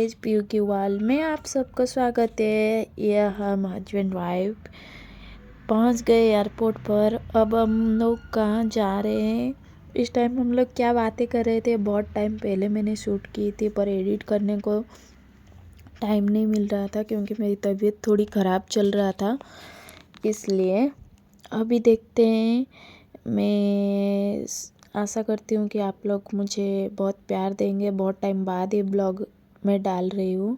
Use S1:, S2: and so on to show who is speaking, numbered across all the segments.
S1: Guys, PU की वाल में आप सबका स्वागत है। यह हम हस्बैंड वाइफ पहुंच गए एयरपोर्ट पर। अब हम लोग कहाँ जा रहे हैं, इस टाइम हम लोग क्या बातें कर रहे थे। बहुत टाइम पहले मैंने शूट की थी पर एडिट करने को टाइम नहीं मिल रहा था क्योंकि मेरी तबीयत थोड़ी ख़राब चल रहा था, इसलिए अभी देखते हैं। मैं आशा करती हूँ कि आप लोग मुझे बहुत प्यार देंगे। बहुत टाइम बाद ये ब्लॉग मैं डाल रही हूँ।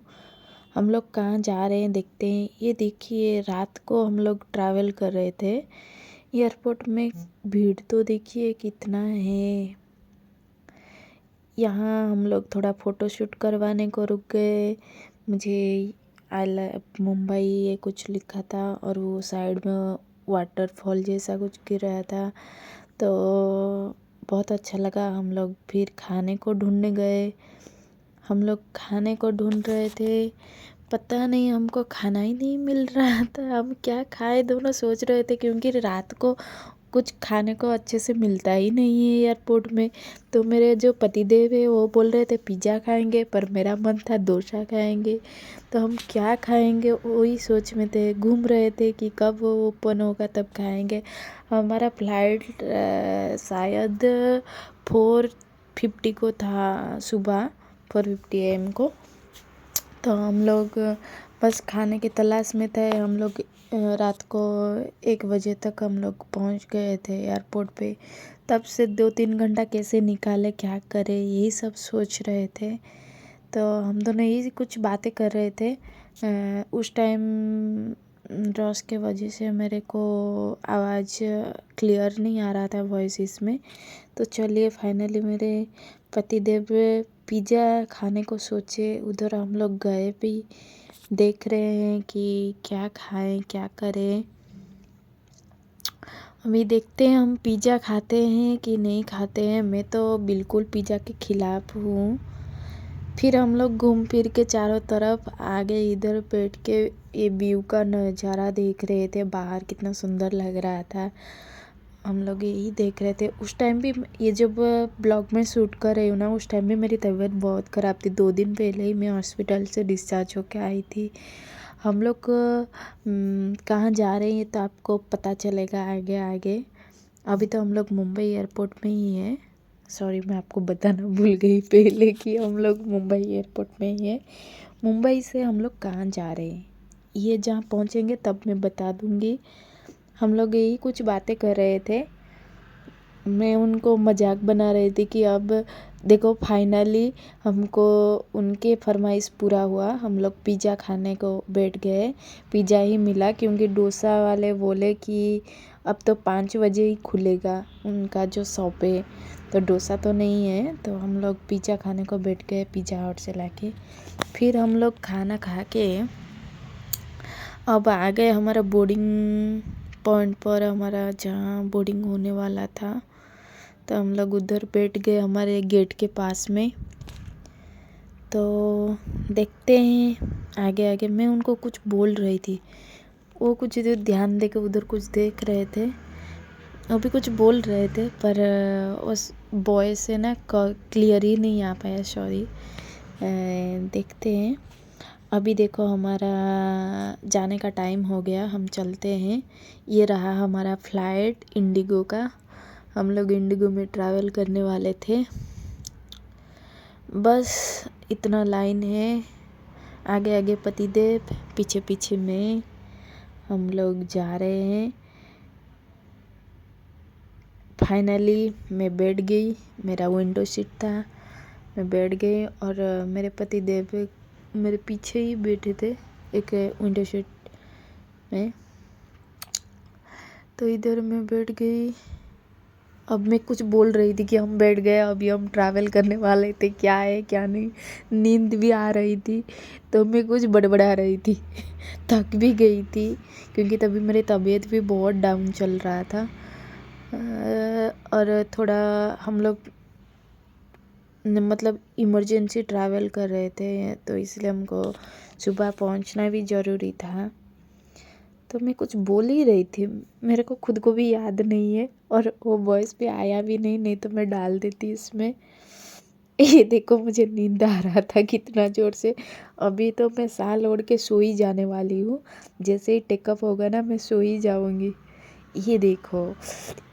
S1: हम लोग कहाँ जा रहे हैं देखते हैं। ये देखिए, रात को हम लोग ट्रैवल कर रहे थे एयरपोर्ट में। भीड़ तो देखिए कितना है। यहाँ हम लोग थोड़ा फ़ोटो शूट करवाने को रुक गए। मुझे आई लव मुंबई ये कुछ लिखा था और वो साइड में वाटरफॉल जैसा कुछ गिर रहा था, तो बहुत अच्छा लगा। हम लोग फिर खाने को ढूंढने गए। हम लोग खाने को ढूंढ रहे थे, पता नहीं हमको खाना ही नहीं मिल रहा था। हम क्या खाए दोनों सोच रहे थे क्योंकि रात को कुछ खाने को अच्छे से मिलता ही नहीं है एयरपोर्ट में। तो मेरे जो पतिदेव है वो बोल रहे थे पिज़्ज़ा खाएंगे, पर मेरा मन था डोसा खाएंगे। तो हम क्या खाएंगे वही सोच में थे, घूम रहे थे कि कब वो ओपन होगा तब खाएंगे। हमारा फ्लाइट शायद 4:50 को था, सुबह 4:50 AM को। तो हम लोग बस खाने की तलाश में थे। हम लोग रात को 1 बजे तक हम लोग पहुंच गए थे एयरपोर्ट पे। तब से 2-3 घंटा कैसे निकाले, क्या करें, यही सब सोच रहे थे। तो हम दोनों यही कुछ बातें कर रहे थे। उस टाइम रॉस के वजह से मेरे को आवाज़ क्लियर नहीं आ रहा था वॉइस इसमें। तो चलिए फाइनली मेरे पतिदेव पिज़्ज़ा खाने को सोचे, उधर हम लोग गए भी। देख रहे हैं कि क्या खाएं क्या करें। अभी देखते हैं हम पिज़्ज़ा खाते हैं कि नहीं खाते हैं। मैं तो बिल्कुल पिज़्ज़ा के खिलाफ हूँ। फिर हम लोग घूम फिर के चारों तरफ आ गए। इधर बैठ के ये व्यू का नज़ारा देख रहे थे, बाहर कितना सुंदर लग रहा था। हम लोग यही देख रहे थे। उस टाइम भी ये जब ब्लॉग में शूट कर रही हूँ ना, उस टाइम भी मेरी तबीयत बहुत ख़राब थी। 2 दिन पहले ही मैं हॉस्पिटल से डिस्चार्ज होके आई थी। हम लोग कहाँ जा रहे हैं तो आपको पता चलेगा आगे आगे। अभी तो हम लोग मुंबई एयरपोर्ट में ही हैं। सॉरी, मैं आपको बताना भूल गई पहले कि हम लोग मुंबई एयरपोर्ट में ही हैं। मुंबई से हम लोग कहाँ जा रहे हैं ये जहाँ पहुँचेंगे तब मैं बता दूँगी। हम लोग यही कुछ बातें कर रहे थे। मैं उनको मजाक बना रही थी कि अब देखो फाइनली हमको उनके फरमाइश पूरा हुआ। हम लोग पिज़्ज़ा खाने को बैठ गए। पिज़्ज़ा ही मिला क्योंकि डोसा वाले बोले कि अब तो 5 बजे ही खुलेगा उनका जो शॉप है, तो डोसा तो नहीं है। तो हम लोग पिज़्ज़ा खाने को बैठ गए पिज़्ज़ा हट से लाके। फिर हम लोग खाना खा के अब आ गए हमारा बोर्डिंग पॉइंट पर, हमारा जहाँ बोर्डिंग होने वाला था। तो हम लोग उधर बैठ गए हमारे गेट के पास में। तो देखते हैं आगे आगे। मैं उनको कुछ बोल रही थी, वो कुछ इधर ध्यान दे के उधर कुछ देख रहे थे। वो भी कुछ बोल रहे थे पर उस बॉय से ना क्लियर ही नहीं आ पाया, सॉरी। देखते हैं। अभी देखो हमारा जाने का टाइम हो गया, हम चलते हैं। ये रहा हमारा फ़्लाइट इंडिगो का। हम लोग इंडिगो में ट्रैवल करने वाले थे। बस इतना लाइन है, आगे आगे पतिदेव, पीछे पीछे मैं। हम लोग जा रहे हैं। फाइनली मैं बैठ गई। मेरा विंडो सीट था, मैं बैठ गई और मेरे पतिदेव मेरे पीछे ही बैठे थे एक विंडो सीट में। तो इधर मैं बैठ गई। अब मैं कुछ बोल रही थी कि हम बैठ गए, अभी हम ट्रैवल करने वाले थे, क्या है क्या नहीं। नींद भी आ रही थी तो मैं कुछ बड़बड़ा रही थी। थक भी गई थी क्योंकि तभी मेरी तबीयत भी बहुत डाउन चल रहा था। और थोड़ा हम लोग मतलब इमरजेंसी ट्रैवल कर रहे थे, तो इसलिए हमको सुबह पहुंचना भी ज़रूरी था। तो मैं कुछ बोल ही रही थी, मेरे को खुद को भी याद नहीं है और वो वॉइस भी आया भी नहीं, नहीं तो मैं डाल देती इसमें। ये देखो मुझे नींद आ रहा था कितना ज़ोर से। अभी तो मैं साल ओढ़ के सो ही जाने वाली हूँ। जैसे ही टेकअप होगा ना मैं सो ही जाऊँगी। ये देखो,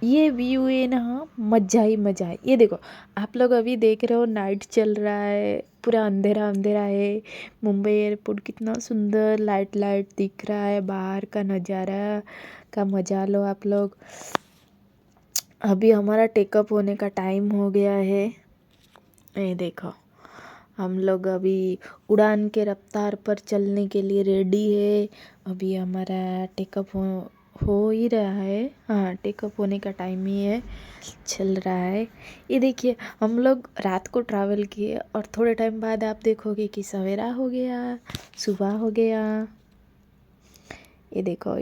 S1: ये व्यू है ना, मज़ा ही मज़ा है। ये देखो, आप लोग अभी देख रहे हो नाइट चल रहा है, पूरा अंधेरा अंधेरा है। मुंबई एयरपोर्ट कितना सुंदर लाइट लाइट दिख रहा है। बाहर का नज़ारा का मज़ा लो आप लोग। अभी हमारा टेकअप होने का टाइम हो गया है। ये देखो, हम लोग अभी उड़ान के रफ्तार पर चलने के लिए रेडी है। अभी हमारा टेकअप हो ही रहा है। हाँ, टेकअप होने का टाइम ही है, चल रहा है। ये देखिए, हम लोग रात को ट्रैवल किए और थोड़े टाइम बाद आप देखोगे कि सवेरा हो गया, सुबह हो गया। ये देखो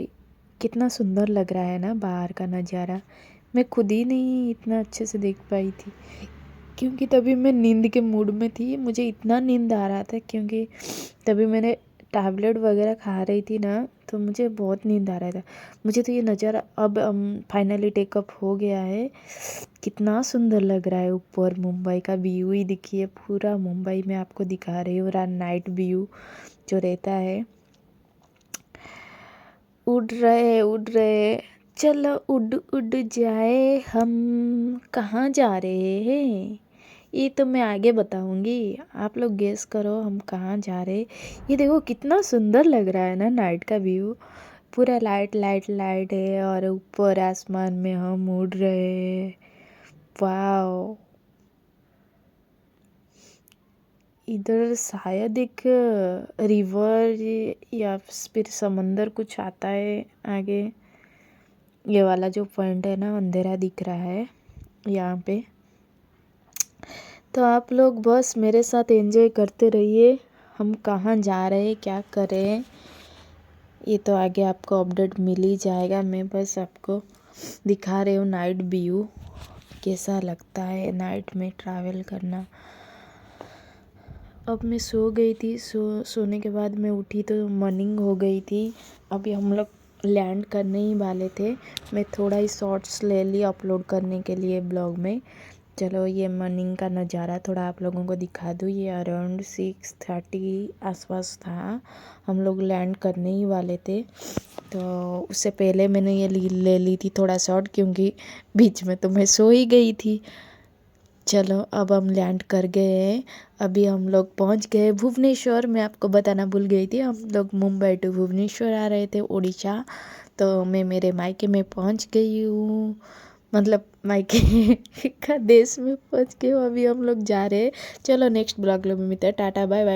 S1: कितना सुंदर लग रहा है ना बाहर का नज़ारा। मैं खुद ही नहीं इतना अच्छे से देख पाई थी क्योंकि तभी मैं नींद के मूड में थी। मुझे इतना नींद आ रहा था क्योंकि तभी मैंने टैबलेट वगैरह खा रही थी ना, तो मुझे बहुत नींद आ रहा था। मुझे तो ये नज़ारा अब फाइनली टेकअप हो गया है। कितना सुंदर लग रहा है। ऊपर मुंबई का व्यू ही दिखिए, पूरा मुंबई में आपको दिखा रही हूँ नाइट व्यू जो रहता है। उड़ रहे, चलो उड़ उड़ जाए, हम कहाँ जा रहे हैं ये तो मैं आगे बताऊंगी। आप लोग गेस करो हम कहाँ जा रहे। ये देखो कितना सुंदर लग रहा है ना नाइट का व्यू। पूरा लाइट लाइट लाइट है और ऊपर आसमान में हम उड़ रहे हैं। वाओ, इधर शायद एक रिवर या फिर समंदर कुछ आता है आगे। ये वाला जो पॉइंट है ना, अंधेरा दिख रहा है यहाँ पे। तो आप लोग बस मेरे साथ एंजॉय करते रहिए। हम कहाँ जा रहे हैं, क्या कर रहे हैं, ये तो आगे आपको अपडेट मिल ही जाएगा। मैं बस आपको दिखा रही हूँ नाइट व्यू कैसा लगता है नाइट में ट्रैवल करना। अब मैं सो गई थी। सोने के बाद मैं उठी तो मॉर्निंग हो गई थी। अभी हम लोग लैंड करने ही वाले थे। मैं थोड़ा ही शॉर्ट्स ले ली अपलोड करने के लिए ब्लॉग में। चलो ये मॉर्निंग का नज़ारा थोड़ा आप लोगों को दिखा दूँ। ये अराउंड 6:30 आसपास था। हम लोग लैंड करने ही वाले थे, तो उससे पहले मैंने ये ले ली थी थोड़ा शॉर्ट क्योंकि बीच में तो मैं सो ही गई थी। चलो अब हम लैंड कर गए हैं। अभी हम लोग पहुंच गए भुवनेश्वर। मैं आपको बताना भूल गई थी, हम लोग मुंबई टू भुवनेश्वर आ रहे थे, उड़ीसा। तो मैं मेरे मायके में पहुंच गई हूँ, मतलब मायके का देश में पहुंच गए हूँ। अभी हम लोग जा रहे हैं। चलो नेक्स्ट ब्लॉग में मिलते हैं। Tata bye bye.